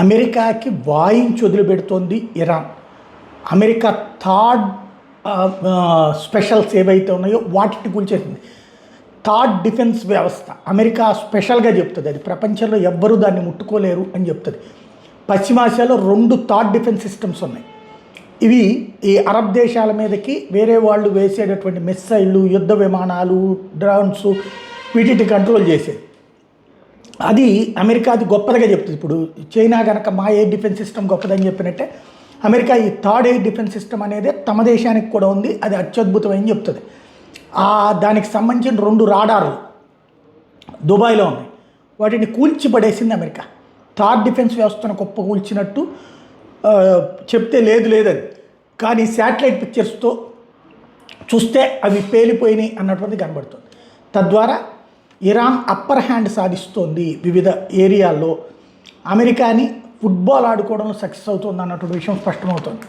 అమెరికాకి వాయించి వదిలిపెడుతోంది Iran. America third specials ఏవైతే ఉన్నాయో వాటిని కూల్చేసింది. థర్డ్ డిఫెన్స్ వ్యవస్థ అమెరికా స్పెషల్గా చెప్తుంది, అది ప్రపంచంలో ఎవ్వరూ దాన్ని ముట్టుకోలేరు అని చెప్తుంది. పశ్చిమాసియాలో 2 థర్డ్ డిఫెన్స్ సిస్టమ్స్ ఉన్నాయి. ఇవి ఈ అరబ్ దేశాల మీదకి వేరే వాళ్ళు వేసేటటువంటి మిస్సైళ్ళు, యుద్ధ విమానాలు, డ్రోన్స్ వీటిని కంట్రోల్ చేసేది. అది అమెరికాది గొప్పదిగా చెప్తుంది. ఇప్పుడు చైనా కనుక మా ఎయిర్ డిఫెన్స్ సిస్టమ్ గొప్పదని చెప్పినట్టే అమెరికా ఈ థర్డ్ ఎయిర్ డిఫెన్స్ సిస్టమ్ అనేది తమ దేశానికి కూడా ఉంది, అది అత్యద్భుతమని చెప్తుంది. దానికి సంబంధించిన 2 రాడార్లు దుబాయ్లో ఉన్నాయి, వాటిని కూల్చిపడేసింది అమెరికా. థర్డ్ డిఫెన్స్ వ్యవస్థను గొప్ప కూల్చినట్టు చెప్తే లేదని, కానీ శాటిలైట్ పిక్చర్స్తో చూస్తే అవి పేలిపోయినాయి అన్నటువంటిది కనబడుతుంది. తద్వారా ఇరాన్ అప్పర్ హ్యాండ్ సాధిస్తోంది వివిధ ఏరియాల్లో, అమెరికాని ఫుట్బాల్ ఆడుకోవడంలో సక్సెస్ అవుతుంది అన్నటువంటి విషయం స్పష్టమవుతుంది.